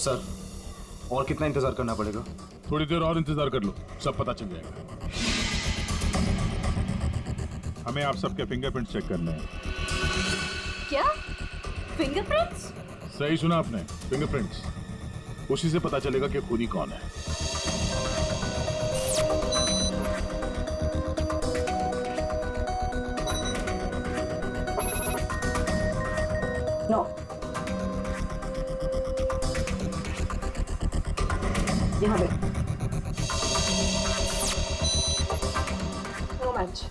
Sir, और कितना इंतजार करना पड़ेगा? थोड़ी देर और इंतजार कर लो, सब पता चल जाएगा। हमें आप सबके फिंगरप्रिंट चेक करने हैं। क्या फिंगरप्रिंट्स? सही सुना आपने, फिंगरप्रिंट्स। उसी से पता चलेगा कि खूनी कौन है। नो, यहाँ पे नो मैच।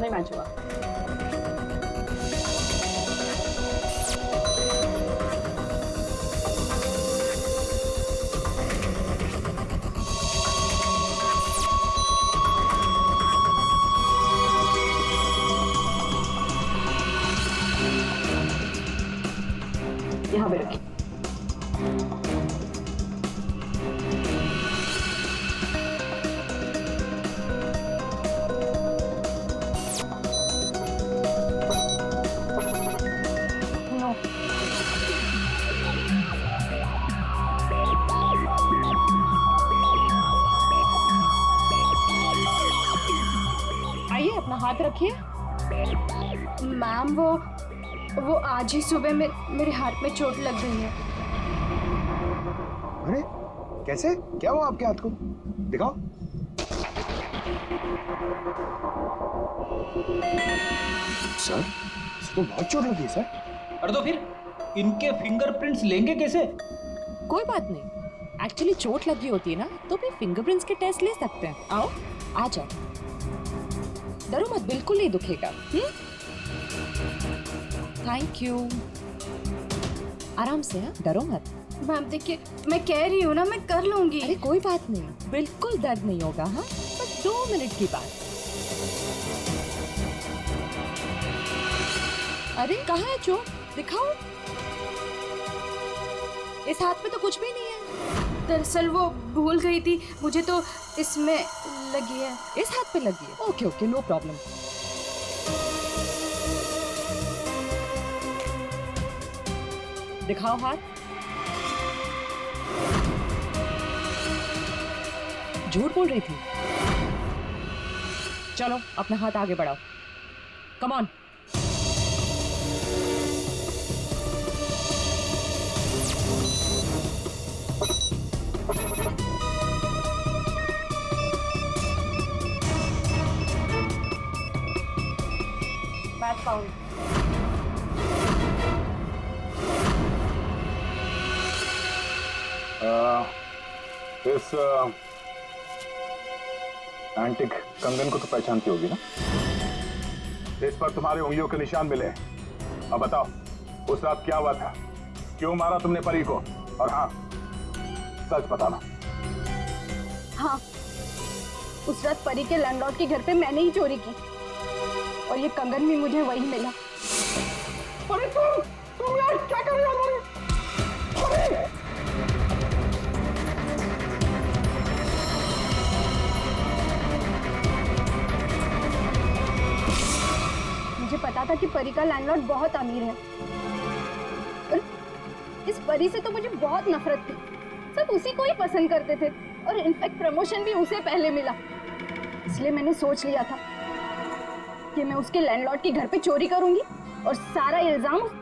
नहीं मैच हुआ। यहाँ पे रखिए। नो, आइए अपना हाथ रखिए। मैम वो आज ही सुबह में मेरे हाथ में चोट लग गई है। अरे कैसे, क्या हुआ आपके हाथ को? दिखाओ। सर, इसे तो बहुत चोट लगी है सर। अरे तो फिर इनके फिंगरप्रिंट्स लेंगे कैसे? कोई बात नहीं, एक्चुअली चोट लगी होती है ना तो भी फिंगरप्रिंट्स के टेस्ट ले सकते हैं। आओ, आ जाओ, डरो मत, बिल्कुल नहीं दुखेगा। थैंक यू, आराम से, हाँ, डरो मत। मैम देखिए, मैं कह रही हूँ ना, मैं कर लूंगी। अरे कोई बात नहीं, बिल्कुल दर्द नहीं होगा। हाँ, बस 2 मिनट की बात। अरे कहाँ है चोट, दिखाओ। इस हाथ में तो कुछ भी नहीं है। दरअसल वो भूल गई थी, मुझे तो इसमें लगी है। इस हाथ पे लगी है? Okay okay, no problem. दिखाओ हाथ। झूठ बोल रही थी। चलो अपना हाथ आगे बढ़ाओ, कम ऑन। Match found. इस एंटिक कंगन को तो पहचानती होगी ना? इस पर तुम्हारी उंगलियों के निशान मिले। अब बताओ, उस रात क्या हुआ था? क्यों मारा तुमने परी को? और हाँ, सच बताना। हाँ, उस रात परी के लैंडलॉर्ड के घर पे मैंने ही चोरी की और ये कंगन भी मुझे वही मिला। अरे तुम यार क्या कर रही हो हमारे? मुझे पता था कि परी का लैंडलॉर्ड बहुत अमीर है और इस परी से तो मुझे बहुत नफरत थी। सब उसी को ही पसंद करते थे और इनफैक्ट प्रमोशन भी उसे पहले मिला। इसलिए मैंने सोच लिया था कि मैं उसके लैंडलॉर्ड के घर पे चोरी करूंगी और सारा इल्जाम उस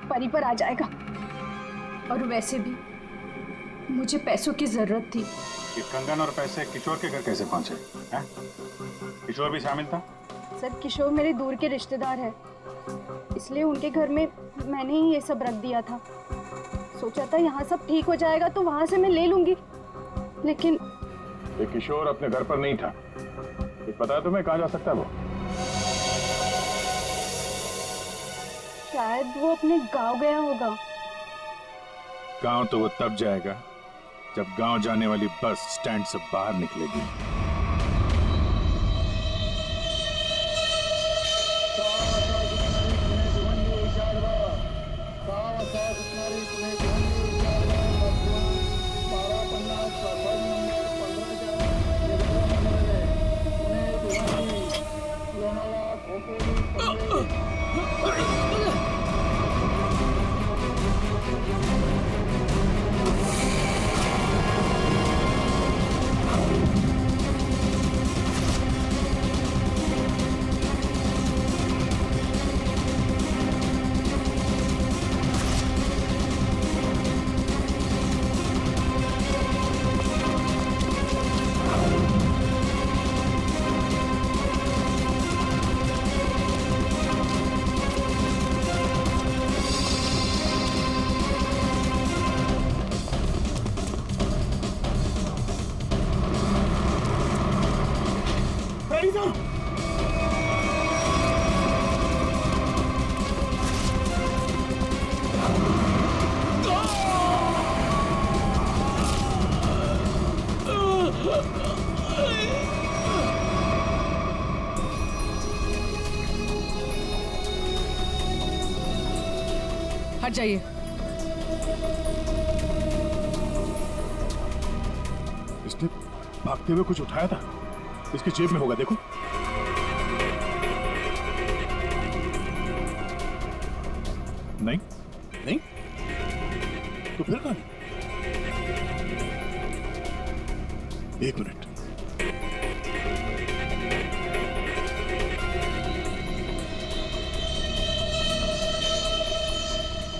परी पर आ जाएगा। और वैसे भी मुझे पैसों की जरूरत थी। ये कंगन और पैसे किशोर के घर कैसे पहुंचे हैं? किशोर भी शामिल था? सर, किशोर मेरे दूर के रिश्तेदार हैं, इसलिए उनके घर में मैंने ही ये सब रख दिया था। सोचा था यहाँ सब ठीक हो जाएगा तो वहां से मैं ले लूंगी, लेकिन ये किशोर अपने घर पर नहीं था। कुछ पता है तुम्हें कहाँ जा सकता है वो? शायद वो अपने गांव गया होगा। गांव तो वो तब जाएगा जब गांव जाने वाली बस स्टैंड से बाहर निकलेगी। हट जाइए। इसने भागते हुए कुछ उठाया था, इसकी जेब में होगा, देखो। नहीं नहीं, तो फिर कहां? एक मिनट,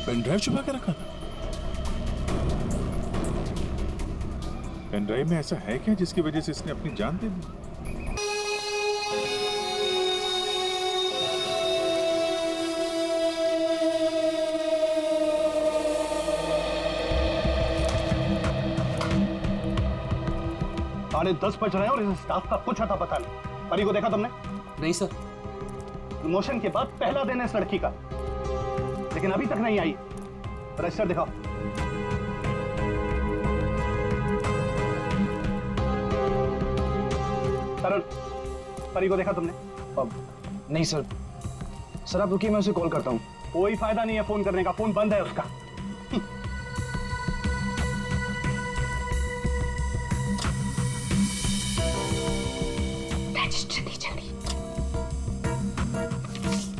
पेन ड्राइव छुपा के रखा था। पेन ड्राइव में ऐसा है क्या जिसकी वजह से इसने अपनी जान दे दी? साढ़े 10 बज रहे हैं और इस स्टाफ का कुछ अता पता नहीं। परी को देखा तुमने? नहीं सर। प्रमोशन के बाद पहला दिन है इस लड़की का, लेकिन अभी तक नहीं आई। रजिस्टर दिखाओ। सर, परी को देखा तुमने? नहीं सर। सर आप रुकिए, मैं उसे कॉल करता हूँ। कोई फायदा नहीं है फोन करने का, फोन बंद है उसका।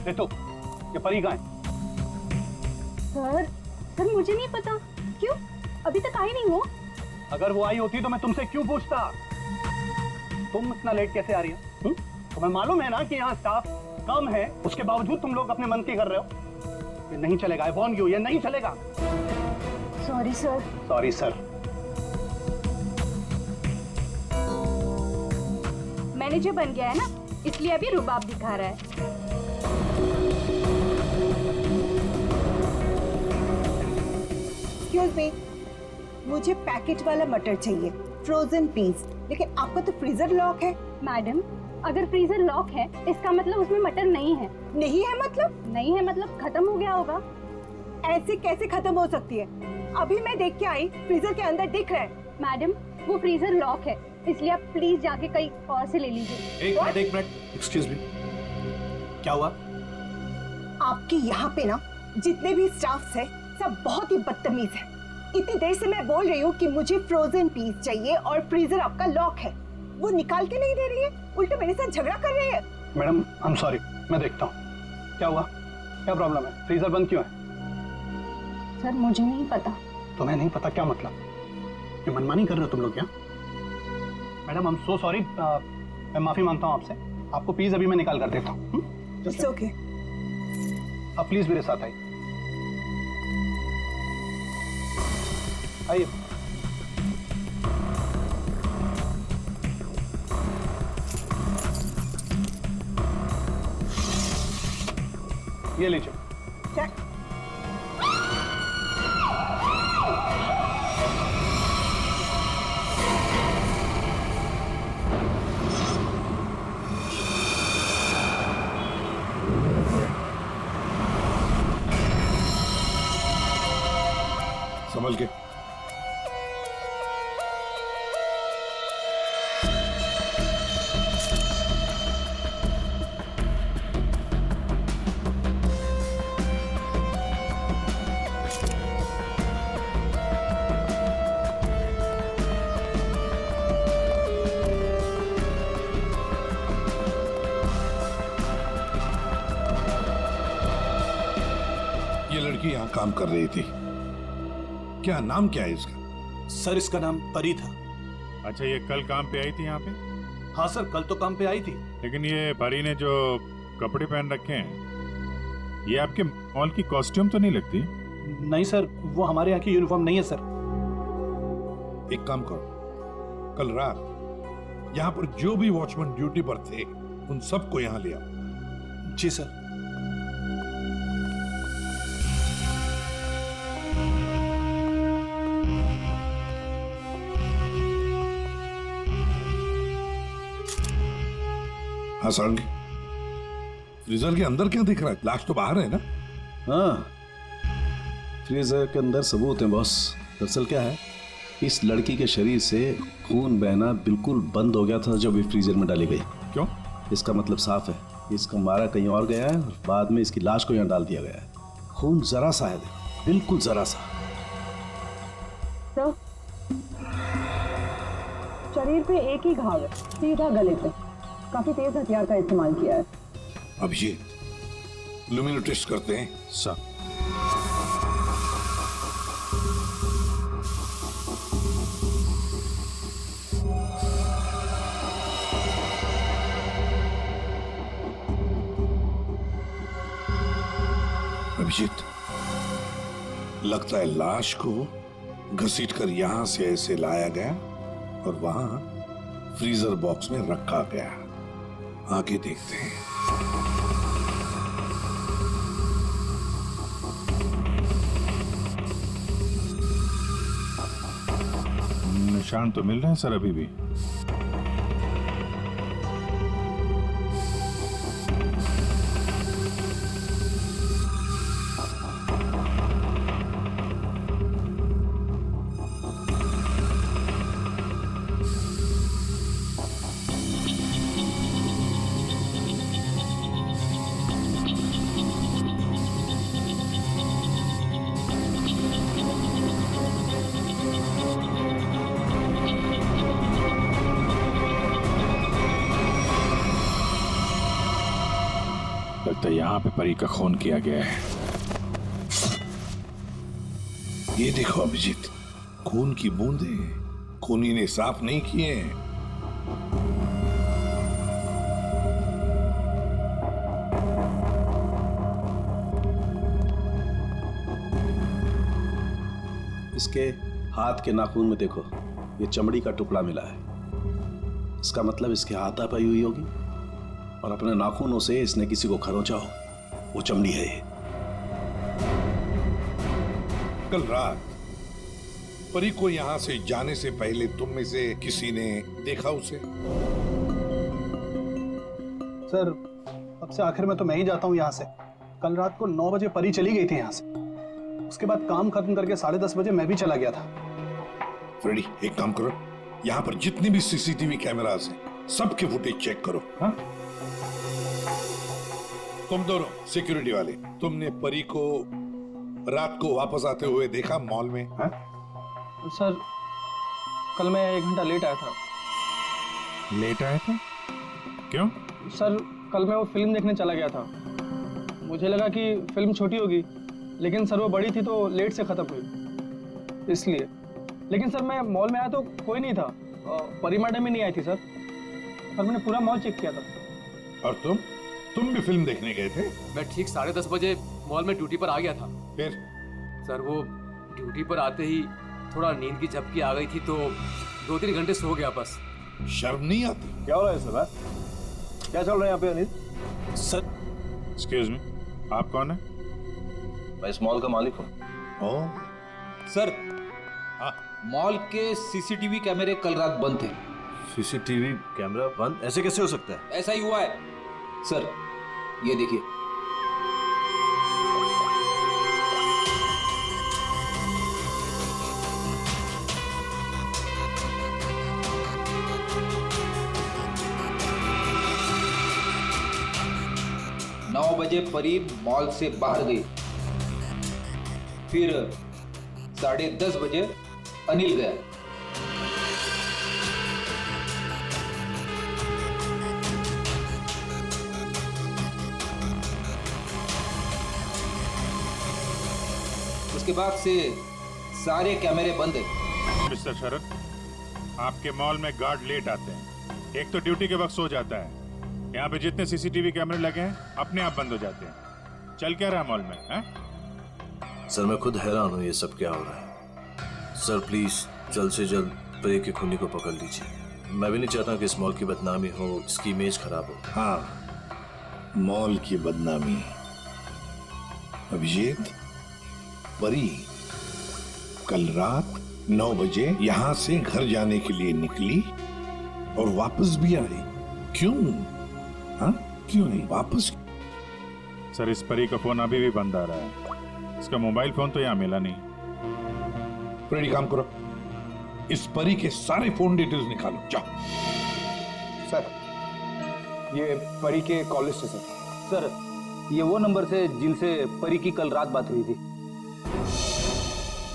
ये तो ये परी कहाँ है? सर मुझे नहीं पता। क्यों? अभी तक आई नहीं हो? अगर वो आई होती तो मैं तुमसे क्यों पूछता? तुम इतना लेट कैसे आ रही हो? तुम्हें मालूम है ना कि यहाँ स्टाफ कम है, उसके बावजूद तुम लोग अपने मन की कर रहे हो। ये नहीं चलेगा, आई वॉर्न यू, ये नहीं चलेगा। Sorry sir. Sorry sir. Manager बन गया है ना, इसलिए अभी रुबाब दिखा रहा है। एक्सक्यूज मी, मुझे पैकेट वाला मटर चाहिए, फ्रोजन पीस। लेकिन आपका तो फ्रीजर लॉक है। मैडम, अगर फ्रीजर लॉक है इसका मतलब उसमें मटर नहीं है। नहीं है मतलब? नहीं है मतलब खत्म हो गया होगा। ऐसे कैसे खत्म हो सकती है? अभी मैं देख के आई, फ्रीजर के अंदर दिख रहा है। मैडम, वो फ्रीजर लॉक है, इसलिए आप प्लीज जाके कहीं और से ले लीजिए। एक मिनट, एक्सक्यूज मी, क्या हुआ? आपके यहाँ पे ना जितने भी स्टाफ्स है सब बहुत ही बदतमीज है। इतनी देर से मैं बोल रही हूँ कि मुझे फ्रोजन पीस चाहिए और फ्रीजर आपका लॉक है, वो निकाल के नहीं दे रही है, उल्टे मेरे साथ झगड़ा कर रही है। मैडम, आई एम सॉरी, मैं देखता हूँ क्या हुआ, क्या प्रॉब्लम है, फ्रीजर बंद क्यों है? सर मुझे नहीं पता। तुम्हें नहीं पता क्या मतलब? ये मनमानी कर रहे हो तुम लोग क्या? Madam, I am so sorry, मैं माफी मांगता हूँ आपसे। आपको प्लीज अभी मैं निकाल कर देता हूँ। It's okay. आप प्लीज मेरे साथ आइए। आइए। ये लीजिए। क्या? समझ गए? लड़की यहाँ काम कर रही थी, क्या नाम क्या है इसका? सर इसका नाम परी था। अच्छा, ये कल काम पे आई थी यहाँ पे? हाँ सर, कल तो काम पे आई थी। लेकिन ये परी ने जो कपड़े पहन रखे हैं, ये आपके मॉल की कॉस्ट्यूम तो नहीं लगती? नहीं सर, वो हमारे यहाँ की यूनिफॉर्म नहीं है सर। एक काम करो, कल रात यहाँ पर जो भी वॉचमैन ड्यूटी पर थे उन सबको यहाँ ले आओ। जी सर। हाँ सारंगी, फ्रीजर के अंदर क्या दिख रहा है? लाश तो बाहर है ना? हाँ, फ्रीजर के अंदर सबूत है बॉस। दरअसल क्या है, इस लड़की के शरीर से खून बहना बिल्कुल बंद हो गया था जब ये फ्रीजर में डाली गई। क्यों? इसका मतलब साफ है, इसका मारा कहीं और गया है और बाद में इसकी लाश को यहाँ डाल दिया गया है। खून जरा सा है, बिल्कुल जरा सा। सर, शरीर पे एक ही घाव है, सीधा गले पे। काफी तेज हथियार का इस्तेमाल किया है। अब ये लुमिनो टेस्ट करते हैं। सर, अभिजीत, लगता है लाश को घसीटकर यहां से ऐसे लाया गया और वहां फ्रीजर बॉक्स में रखा गया। आगे देखते हैं। निशान तो मिल रहे हैं सर अभी भी। लगता है यहाँ पे परी का खून किया गया है। ये देखो अभिजीत, खून की बूंदे खूनी ने साफ नहीं किए हैं। इसके हाथ के नाखून में देखो, ये चमड़ी का टुकड़ा मिला है। इसका मतलब इसके हाथापाई हुई होगी और अपने नाखूनों से इसने किसी को खरोंचा हो, वो चमड़ी है ये। कल रात परी को यहां से जाने से पहले तुम में से किसी ने देखा उसे? सर, अब से आखिर में तो मैं ही जाता हूँ यहाँ से। कल रात को 9 बजे परी चली गई थी यहाँ से। उसके बाद काम खत्म करके 10:30 बजे मैं भी चला गया था। फ्रेडी, एक काम करो, यहाँ पर जितनी भी सीसीटीवी कैमरास हैं सबके फुटेज चेक करो। हाँ? तुम दोनों सिक्योरिटी वाले, तुमने परी को रात को वापस आते हुए देखा मॉल में? हाँ? सर, कल मैं 1 घंटा लेट आया था। लेट आए थे? क्यों? सर, कल मैं वो फिल्म देखने चला गया था। मुझे लगा कि फिल्म छोटी होगी, लेकिन सर वो बड़ी थी तो लेट से खत्म हुई, इसलिए। लेकिन सर मैं मॉल में आया तो कोई नहीं था, परी मैडम ही नहीं आई थी सर। मैंने पूरा मॉल चेक किया था। और तुम भी फिल्म देखने गए थे? मैं ठीक 10:30 बजे मॉल में ड्यूटी पर आ गया था। फिर? सर वो ड्यूटी पर आते ही थोड़ा नींद की झपकी आ गई थी तो 2-3 घंटे सो गया बस। शर्म नहीं आती? क्या हो रहा है सर? क्या चल रहा है यहाँ पे अनिल? सर, एक्सक्यूज मी, आप कौन है? मैं इस मॉल का मालिक हूँ। ओह, सर, हाँ? मॉल के सीसीटीवी कैमरे कल रात बंद थे। सीसीटीवी कैमरा बंद? ऐसे कैसे हो सकता है? ऐसा ही हुआ है सर, ये देखिए। नौ बजे परी मॉल से बाहर गई, फिर 10:30 बजे अनिल गया। उसके बाद से सारे कैमरे बंद है। मिस्टर शरद, आपके मॉल में गार्ड लेट आते हैं। एक तो ड्यूटी के वक्त सो जाता है। यहाँ पे जितने सीसीटीवी कैमरे लगे हैं अपने आप बंद हो जाते हैं। चल क्या रहा है मॉल में है? सर मैं खुद हैरान हूँ ये सब क्या हो रहा है। सर प्लीज जल्द से जल्द परी के खूनी को पकड़ लीजिए। मैं भी नहीं चाहता कि इस मॉल की बदनामी हो, इसकी इमेज खराब हो। हाँ, मॉल की बदनामी। अभिजीत, परी कल रात 9 बजे यहां से घर जाने के लिए निकली और वापस भी आई। क्यों? हाँ, क्यों नहीं वापस? सर इस परी का फोन अभी भी बंद आ रहा है। इसका मोबाइल फोन तो यहाँ मिला नहीं। फ्रेडी, काम करो, इस परी के सारे फोन डिटेल्स निकालो, जाओ। सर, ये परी के कॉल लिस्ट है सर। सर, ये वो नंबर से जिनसे परी की कल रात बात हुई थी।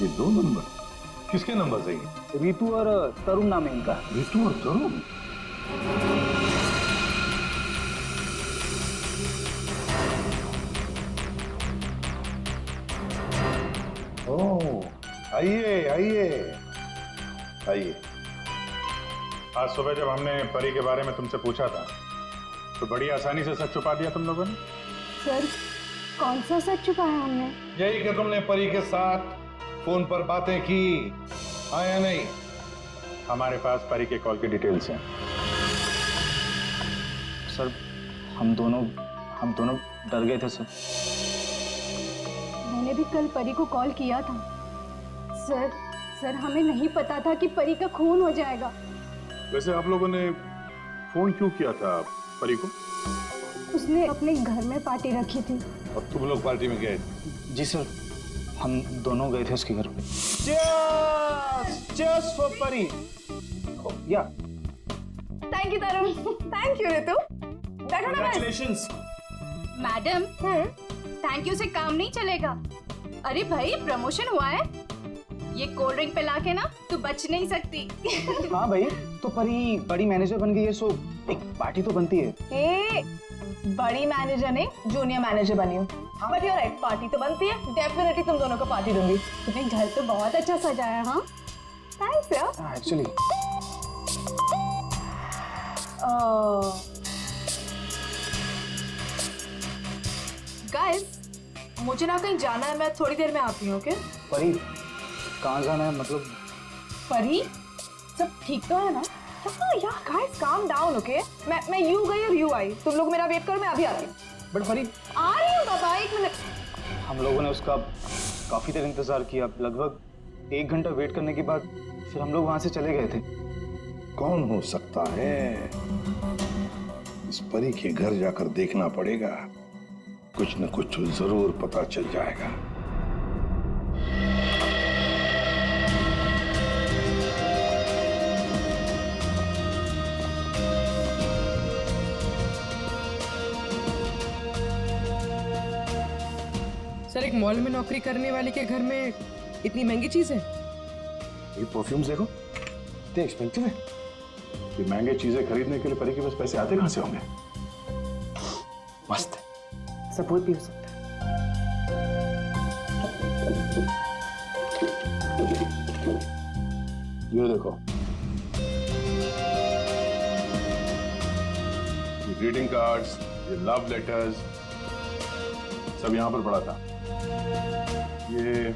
ये 2 नंबर किसके नंबर से? रीतू और तरुण नाम है इनका। रीतू और तरुण? ओह, आइए आइए आइए। आज सुबह जब हमने परी के बारे में तुमसे पूछा था तो बड़ी आसानी से सच छुपा दिया तुम लोगों ने। सर, कौन सा सच छुपाया हमने? यही कि तुमने परी के साथ फोन पर बातें की, आया नहीं? हमारे पास परी के कॉल की डिटेल्स हैं। सर, हम दोनों डर गए थे सर। मैंने भी कल परी को कॉल किया था। सर हमें नहीं पता था कि परी का खून हो जाएगा। वैसे आप लोगों ने फोन क्यों किया था परी को? उसने अपने घर में पार्टी रखी थी। और तुम लोग पार्टी में गए? जी सर, हम दोनों गए थे उसके घर पे। Cheers for Pari. या thank you Tarun. Thank you Ritu. बैठो ना। Congratulations। मैडम, थैंक यू से काम नहीं चलेगा। अरे भाई, प्रमोशन हुआ है, ये कोल्ड ड्रिंक पिला के ना तू बच नहीं सकती। हाँ भाई, तो परी बड़ी मैनेजर बन गई है, सो एक पार्टी तो बनती है। ए, बड़ी मैनेजर ने जूनियर मैनेजर बनी हूँ। बट यू राइट, पार्टी तो बनती है। डेफिनेटली तुम दोनों को पार्टी दूंगी। तुम्हें घर तो बहुत अच्छा सजाया है। हाँ, थैंक्स यार। एक्चुअली गाइस, मुझे ना कहीं जाना है, मैं थोड़ी देर में आती हूँ। ओके? परी, कहाँ जाना है? मतलब परी, सब ठीक तो है ना? हाँ यार गाइस, काम डाउन। ओके, मैं यू गई और यू आई। तुम लोग मेरा वेट करो, मैं अभी आती हूँ। बट परी, आ रही हूँ बाबा, 1 मिनट। हम लोगों ने उसका काफी देर इंतजार किया। लगभग 1 घंटा वेट करने के बाद फिर हम लोग वहां से चले गए थे। कौन हो सकता है? इस परी के घर जाकर देखना पड़ेगा, कुछ न कुछ जरूर पता चल जाएगा। सर, एक मॉल में नौकरी करने वाले के घर में इतनी महंगी चीज है? ये परफ्यूम्स देखो, इतने एक्सपेंसिव है। ये महंगे चीजें खरीदने के लिए परी के पास पैसे आते कहां से होंगे? मस्त है, सब कोई पी सकता है। ये देखो, ये ग्रीटिंग कार्ड्स, ये लव लेटर्स, सब यहां पर पड़ा था। ये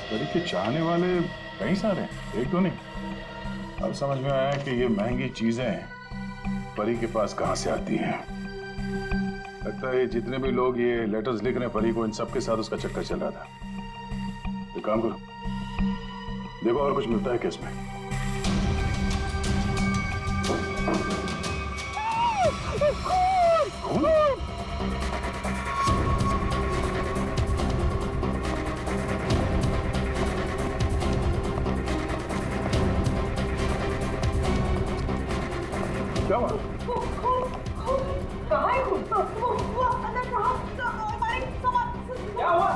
परी के चाहने वाले कई सारे हैं, एक तो नहीं। अब समझ में आया कि ये महंगी चीजें परी के पास कहां से आती हैं। लगता है जितने भी लोग ये लेटर्स लिख रहे हैं परी को, इन सब के साथ उसका चक्कर चल रहा था। एक काम करो, देखो और कुछ मिलता है क्या इसमें। क्या हुआ? कहाँ है वो अंदर कहाँ? क्या हुआ?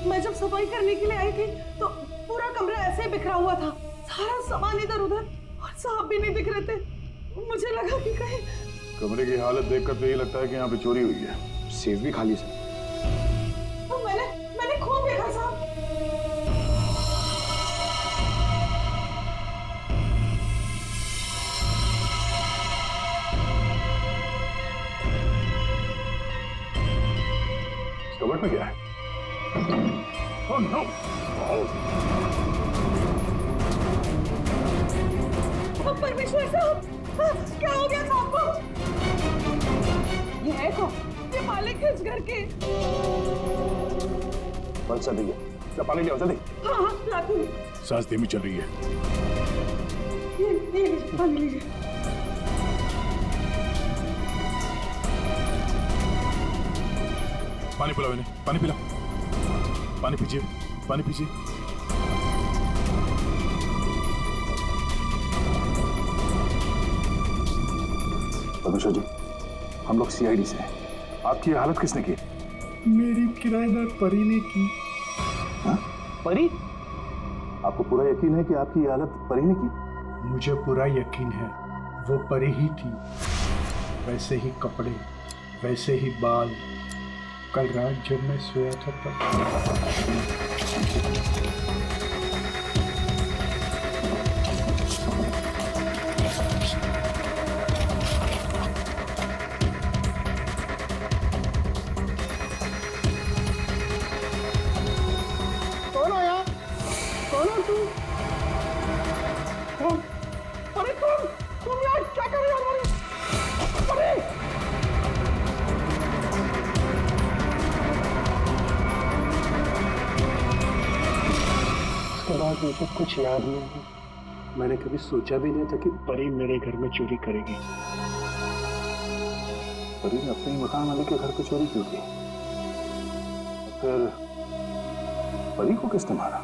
मैं जब सफाई करने के लिए आई थी तो पूरा कमरा ऐसे ही बिखरा हुआ था, सारा सामान इधर उधर, और साहब भी नहीं दिख रहे थे। मुझे लगा कि कहीं कमरे की हालत देखकर तो ये लगता है कि यहाँ पे चोरी हुई है। सेफ भी खाली सर। तो मैंने खूब देखा साहब। कबर्ड में क्या है? Oh no! परमेश्वर साहब, क्या हो गया साहब को? ये है कौन? ये मालिक है इस घर के। बस जल्दी पानी ले आओ जल्दी। हाँ हाँ लाती हूँ। सांस धीमी चल रही है। ये लीजिए, पानी लीजिए। पानी पिलाओ इन्हें, पानी पिलाओ। पानी पीजिए, पानी पीजिए। परमेश्वर जी, हम लोग सीआईडी से हैं। आपकी ये हालत किसने की? मेरी किराएदार परी ने की। हाँ? परी? आपको पूरा यकीन है कि आपकी ये हालत परी ने की? मुझे पूरा यकीन है वो परी ही थी। वैसे ही कपड़े, वैसे ही बाल। कल रात जब मैं सोया था तब कौन आया? कौन हो तू? कौन? अरे तुम यार क्या कर रहे हो? अरे उसके बाद मुझे कुछ याद नहीं है। मैंने कभी सोचा भी नहीं था कि परी मेरे घर में चोरी करेगी। परी ने अपने मकान मालिक के घर पे चोरी क्यों की? फिर परी को किसने मारा?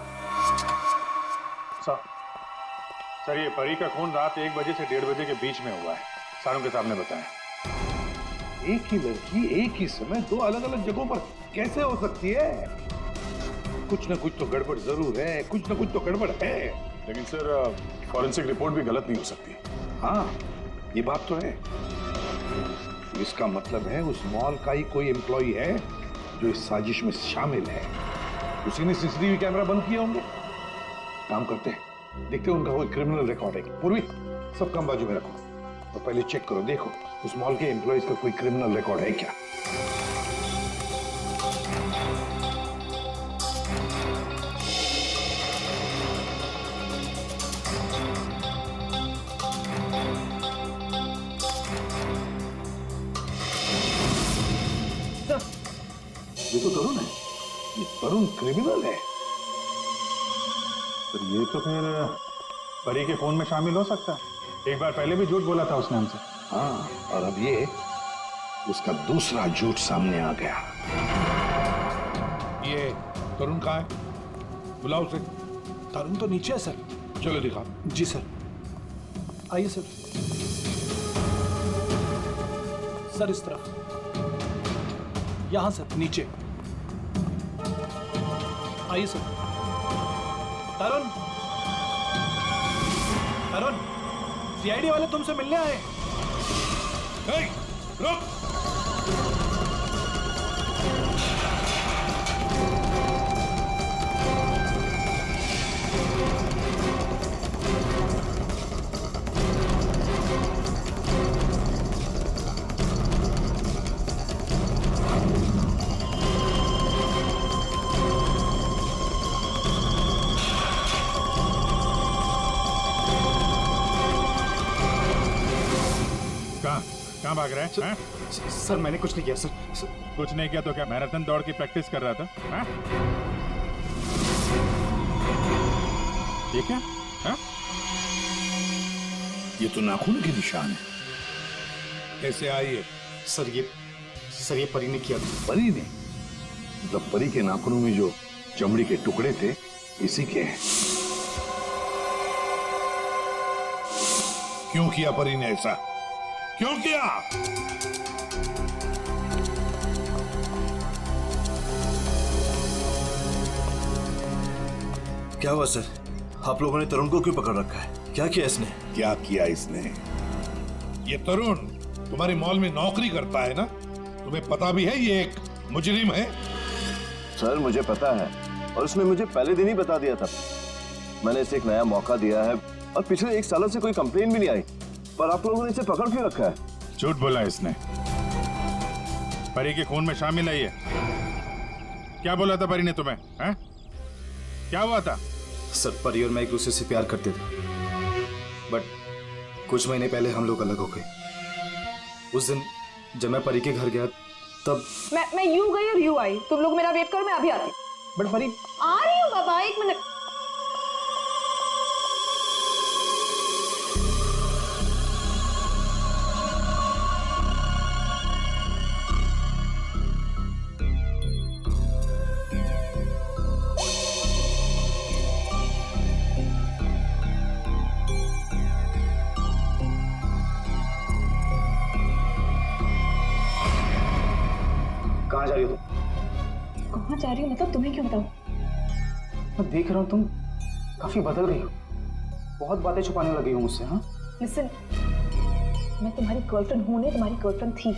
सर ये परी का खून रात 1 बजे से 1:30 बजे के बीच में हुआ है, सारों के सामने बताया। एक ही लड़की एक ही समय 2 अलग अलग जगहों पर कैसे हो सकती है? कुछ ना कुछ तो गड़बड़ जरूर है, कुछ ना कुछ तो गड़बड़ है। लेकिन सर फॉरेंसिक रिपोर्ट भी गलत नहीं हो सकती। हाँ, ये बात तो है। इसका मतलब है उस मॉल का ही कोई एम्प्लॉय है जो इस साजिश में शामिल है। उसी ने सीसीटीवी कैमरा बंद किए होंगे। काम करते हैं, देखते हैं उनका कोई क्रिमिनल रिकॉर्ड है। पूर्वी, सब काम बाजू में रखो और पहले चेक करो, देखो उस मॉल के एम्प्लॉयज का कोई क्रिमिनल रिकॉर्ड है क्या। ये तो तरुण है, ये तरुण क्रिमिनल है। तो ये तो फिर परी के खून में शामिल हो सकता है। एक बार पहले भी झूठ बोला था उसने हमसे। हाँ, और अब ये उसका दूसरा झूठ सामने आ गया। ये तरुण कहाँ है? बुलाओ उसे। तरुण तो नीचे है सर। चलो दिखा। जी सर, आइए सर। सर इस तरफ, यहां सर, नीचे आइए सर। तरुण, तरुण, सीआईडी वाले तुमसे मिलने आए। रुक। कहाँ भाग रहे हैं? सर मैंने कुछ नहीं किया सर। कुछ नहीं किया तो क्या मैराथन दौड़ की प्रैक्टिस कर रहा था? हाँ? ये क्या? हाँ? ये तो नाखून के निशान है। कैसे आइए? सर ये परी ने किया था। परी ने? मतलब परी के नाखूनों में जो चमड़ी के टुकड़े थे इसी के हैं। क्यों किया परी ने ऐसा? क्यों किया? क्या हुआ सर? आप लोगों ने तरुण को क्यों पकड़ रखा है? क्या किया इसने? क्या किया इसने? ये तरुण तुम्हारी मॉल में नौकरी करता है ना? तुम्हें पता भी है ये एक मुजरिम है? सर मुझे पता है, और उसने मुझे पहले दिन ही बता दिया था। मैंने इसे एक नया मौका दिया है और पिछले 1 साल से कोई कंप्लेन भी नहीं आई, पर आप लोगों ने इसे पकड़ क्यों रखा है? झूठ बोला इसने। परी के खून में शामिल है ये। क्या बोला था परी ने तुम्हें? हैं? क्या हुआ था? सर परी और मैं एक दूसरे से प्यार करते थे, बट कुछ महीने पहले हम लोग अलग हो गए। उस दिन जब मैं परी के घर गया तब मैं यूं गई और यूं आई। तुम लोग मेरा वेट करो, मैं अभी आती। बट परी आ रही हूँ बाबा, 1 मिनट। कहाँ जा रही हो तुम? कहाँ जा रही हूँ मतलब? तुम्हें क्यों बताऊँ? मैं देख रहा हूँ तुम काफी बदल रही हो, बहुत बातें छुपाने लगी हो मुझसे। हाँ लिसन, मैं तुम्हारी गर्लफ्रेंड हूँ नहीं, तुम्हारी गर्लफ्रेंड थी।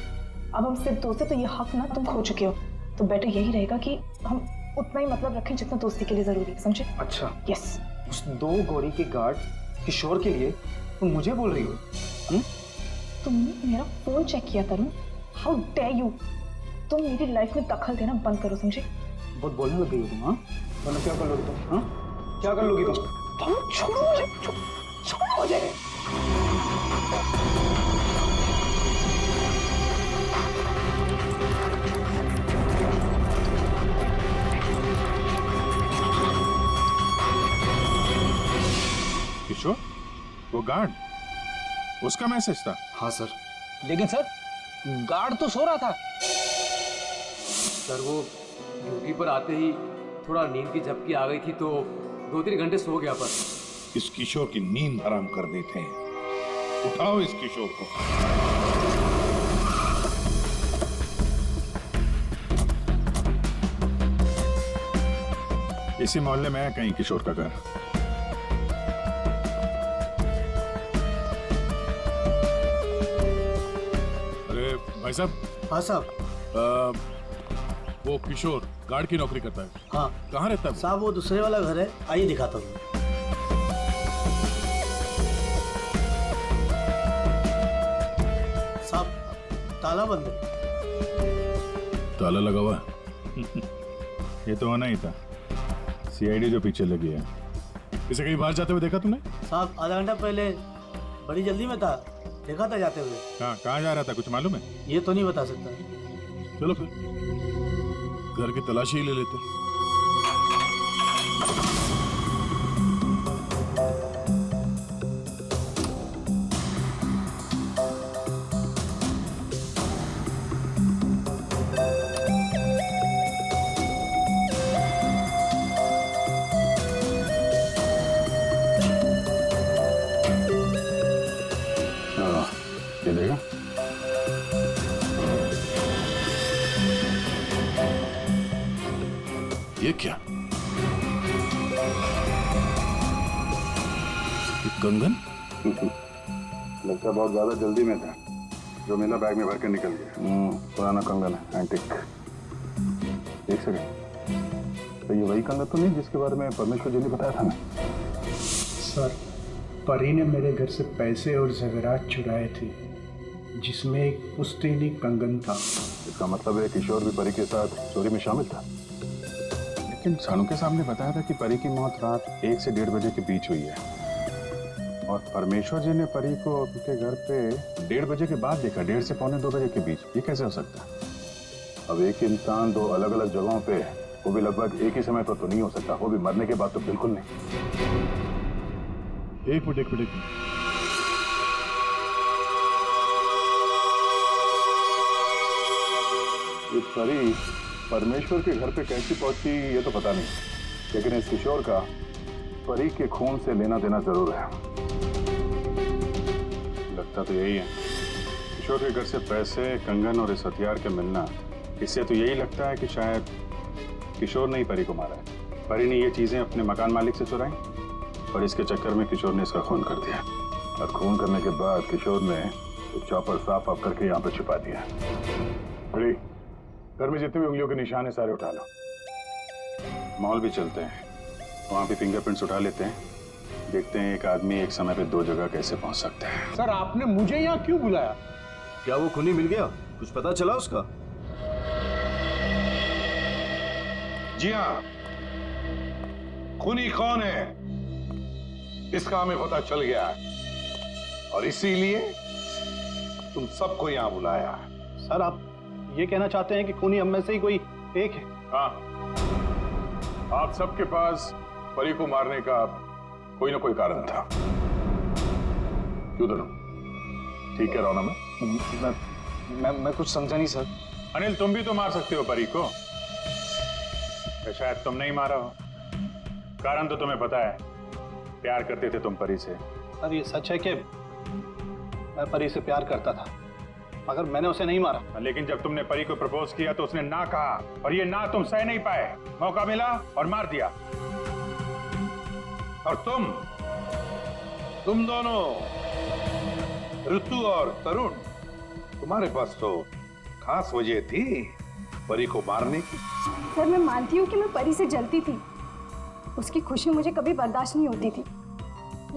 अब हम सिर्फ दोस्त हैं, तो ये हक ना तुम खो चुके हो। तो बेटर यही रहेगा कि हम उतना ही मतलब रखें जितना दोस्ती के लिए जरूरी है, समझे? अच्छा यस। उस 2 गौरी के गार्ड किशोर के लिए तुम मुझे बोल रही हो? तुमने मेरा फोन चेक किया तरुण, हाउ डेयर यू। तुम मेरी लाइफ में दखल देना बंद करो, समझे? बहुत बोलने लग गई हो तुम। हाँ वरना क्या कर लोगी तुम? हाँ क्या कर लोगी तुम? छोड़ो मुझे, छोड़ो मुझे। किशोर, वो गार्ड, उसका मैसेज था? हाँ सर, लेकिन सर गार्ड तो सो रहा था। सर वो ड्यूटी पर आते ही थोड़ा नींद की झपकी आ गई थी तो 2-3 घंटे सो गया। पर इस किशोर की नींद हराम कर देते हैं। उठाओ इस किशोर को। इसी मोहल्ले में है कहीं किशोर का घर। अरे भाई साहब। हाँ साहब। वो किशोर गार्ड की नौकरी करता है। हाँ। कहाँ रहता है? साहब वो दूसरे वाला घर है, आइए दिखाता हूँ। साहब ताला बंद है। ताला लगा हुआ है? ये तो होना ही था, सीआईडी जो पीछे लगी है। इसे कहीं बाहर जाते हुए देखा तुमने? साहब आधा घंटा पहले बड़ी जल्दी में था, देखा था जाते हुए। कहाँ जा रहा था, कुछ मालूम है? ये तो नहीं बता सकता। चलो फिर घर की तलाशी ही ले लेते। ये देगा? ये क्या? कंगन? लगता बहुत ज्यादा जल्दी में था, जो मेरा बैग में भर के निकल गया। पुराना कंगन है, एंटिक। एक सेकंड, तो ये वही कंगन तो नहीं जिसके बारे में परमेश्वर जी ने बताया था ना? सर परी ने मेरे घर से पैसे और ज़ेवरात चुराए थे, जिसमें एक पुश्तैनी कंगन था। इसका मतलब है किशोर भी परी के साथ चोरी में शामिल था। लेकिन सानू के सामने बताया था कि परी की मौत रात 1 से 1:30 बजे के बीच हुई है, और परमेश्वर जी ने परी को उनके घर पे 1:30 बजे के बाद देखा, 1:30 से 1:45 बजे के बीच। ये कैसे हो सकता है? अब एक इंसान 2 अलग अलग जगहों पे, वो भी लगभग एक ही समय पर तो नहीं हो सकता, वो भी मरने के बाद तो बिल्कुल नहीं। एक मिनट। ये परी परमेश्वर के घर पे कैसी पहुंची ये तो पता नहीं, लेकिन इस किशोर का परी के खून से लेना देना जरूर है। लगता तो यही है। किशोर के घर से पैसे, कंगन और इस हथियार के मिलना, इससे तो यही लगता है कि शायद किशोर ने ही परी को मारा है। परी ने ये चीजें अपने मकान मालिक से चुराई और इसके चक्कर में किशोर ने इसका खून कर दिया। और खून करने के बाद किशोर ने चॉपर साफ ऑफ करके यहाँ पे छिपा दिया। बड़ी, घर में जितने भी उंगलियों के निशान है सारे उठा लो। मॉल भी चलते हैं, वहां भी फिंगरप्रिंट्स उठा लेते हैं, देखते हैं एक आदमी एक समय पे 2 जगह कैसे पहुंच सकता है। सर आपने मुझे यहाँ क्यों बुलाया? क्या वो खूनी मिल गया? कुछ पता चला उसका? जी हाँ, खूनी कौन है इसका हमें पता चल गया है और इसीलिए तुम सबको यहां बुलाया है। सर आप ये कहना चाहते हैं कि खूनी हम में से ही कोई एक है? हाँ, आप सबके पास परी को मारने का कोई ना कोई कारण था। क्यों दोनों? ठीक है रौना मैं कुछ समझा नहीं सर। अनिल, तुम भी तो मार सकते हो परी को, शायद तुम नहीं मारा हो। कारण तो तुम्हें पता है, प्यार करते थे तुम परी से। सर ये सच है कि मैं परी से प्यार करता था, मगर मैंने उसे नहीं मारा। लेकिन जब तुमने परी को प्रपोज किया तो उसने ना कहा, और ये ना तुम सह नहीं पाए। मौका मिला और मार दिया। और तुम दोनों, ऋतु और तरुण, तुम्हारे पास तो खास वजह थी परी को मारने की। सर मैं मानती हूँ कि मैं परी से जलती थी, उसकी खुशी मुझे कभी बर्दाश्त नहीं होती थी।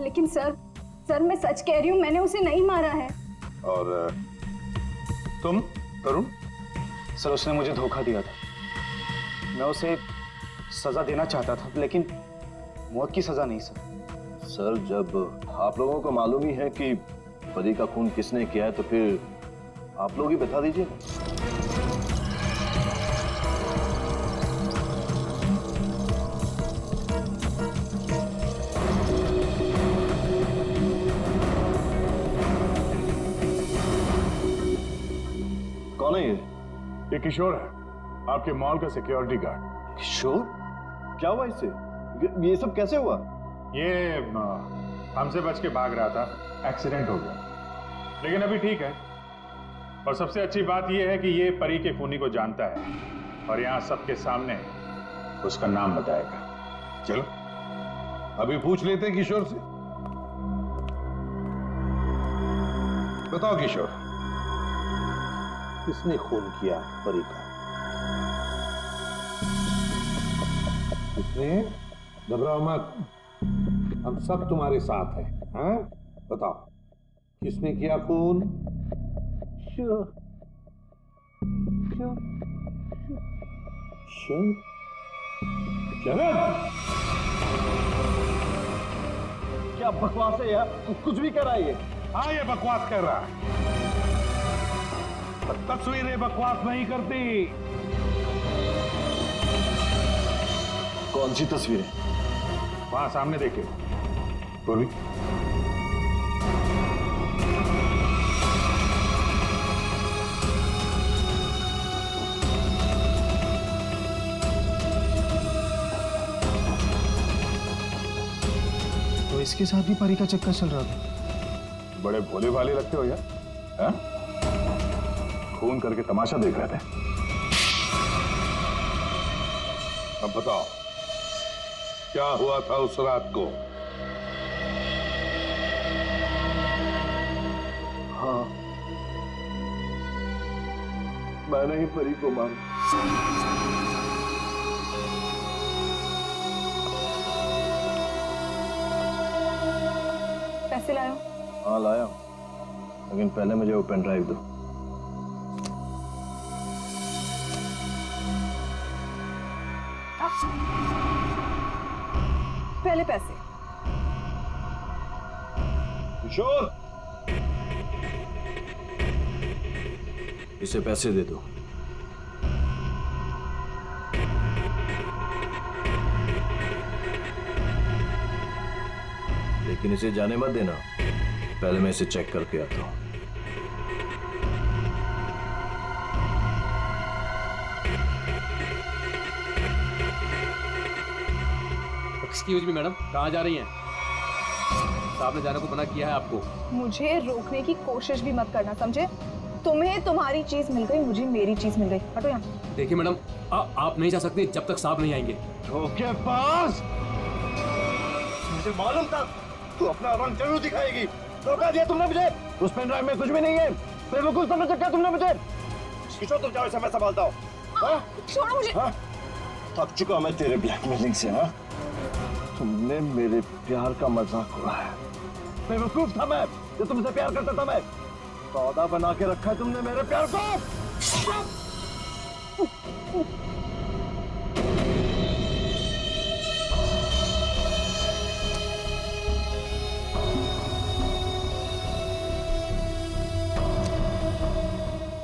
लेकिन सर मैं सच कह रही हूँ, मैंने उसे नहीं मारा है। और तुम तरुण? सर उसने मुझे धोखा दिया था। मैं उसे सजा देना चाहता था, लेकिन मौत की सजा नहीं सर। सर जब आप लोगों को मालूम ही है कि परी का खून किसने किया है तो फिर आप लोग ही बता दीजिए। कौन है ये? ये किशोर है, आपके मॉल का सिक्योरिटी गार्ड। किशोर? क्या हुआ इससे? ये सब कैसे हुआ? ये हमसे बच के भाग रहा था, एक्सीडेंट हो गया, लेकिन अभी ठीक है। और सबसे अच्छी बात यह है कि ये परी के खूनी को जानता है और यहाँ सबके सामने उसका नाम बताएगा। चलो अभी पूछ लेते हैं किशोर से। बताओ किशोर, किसने खून किया परी का? किसने? घबराओ मत, हम सब तुम्हारे साथ हैं। हाँ? बताओ किसने किया खून? क्या बकवास है यार, कुछ भी कर रहा है ये। हाँ ये बकवास कर रहा है, पर तस्वीरें बकवास नहीं करती। कौन सी तस्वीरें? वहां सामने देखे। बोली। तो इसके साथ भी परी का चक्कर चल रहा था। बड़े भोले भाले लगते हो यार। हाँ? खून करके तमाशा देख रहे थे। अब बताओ क्या हुआ था उस रात को? हाँ, मैंने ही परी को मारा। पैसे लायो? हाँ लाया, लेकिन पहले मुझे वो पेन ड्राइव दो। पहले पैसे। किशोर, इसे पैसे दे दो। लेकिन इसे जाने मत देना, पहले मैं इसे चेक करके आता हूं। एक्सक्यूज मी मैडम, कहाँ जा रही हैं? साहब ने जाने को मना किया है आपको। मुझे रोकने की कोशिश भी मत करना, समझे? तुम्हें तुम्हारी चीज मिल गई, मुझे मेरी चीज मिल गई। हटो यहाँ। देखिए मैडम, आप नहीं जा सकते जब तक साहब नहीं आएंगे। धोखेबाज! मुझे मालूम था तू अपना रंग जरूर दिखाएगी। धोखा दिया तुमने मुझे। उस पेन ड्राइव में कुछ भी नहीं है। बेवकूफ समझ क्या तुमने मुझे? किशोर तुम जाओ, इसे मैं संभालता हूँ। छोड़ो मुझे। थक चुका मैं तेरे ब्लैकमेलिंग से। हाँ, तुमने मेरे प्यार का मजाक उड़ाया। बेवकूफ था मैं जो तुमसे प्यार करता था। मैं सौदा बना के रखा है तुमने मेरे प्यार को।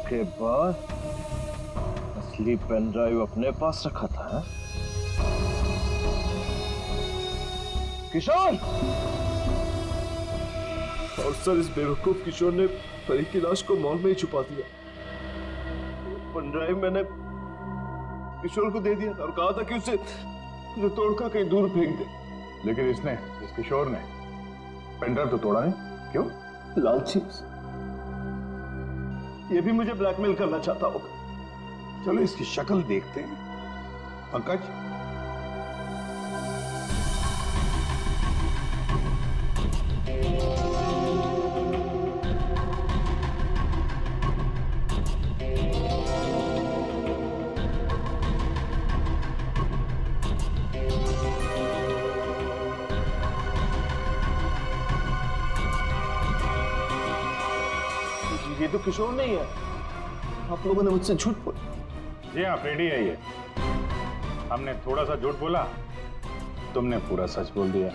के बाद असली पेन ड्राइव अपने पास रखा था। है? किशोर! और सर, इस बेवकूफ किशोर ने परी की लाश को मॉल में ही छुपा दिया। पेन ड्राइव मैंने किशोर को दे दिया था और कहा था कि उसे तोड़कर कहीं दूर फेंक दे। लेकिन इस किशोर ने पेन ड्राइव तो तोड़ा नहीं। क्यों? लालची। ये भी मुझे ब्लैकमेल करना चाहता होगा। चलो इसकी शक्ल देखते हैं। पंकज, ये तो किशोर नहीं है। आप लोगों ने मुझसे झूठ बोला। जी हाँ, फ्रेडी है ये। हमने थोड़ा सा झूठ बोला, तुमने पूरा सच बोल दिया।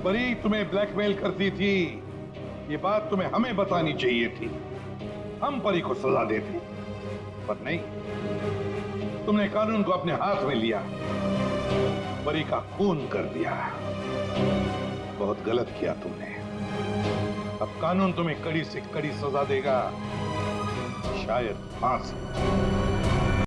परी तुम्हें ब्लैकमेल करती थी, ये बात तुम्हें हमें बतानी चाहिए थी। हम परी को सजा देते, पर नहीं, तुमने कानून को अपने हाथ में लिया, परी का खून कर दिया। बहुत गलत किया तुमने। अब कानून तुम्हें कड़ी से कड़ी सजा देगा, शायद फांसी।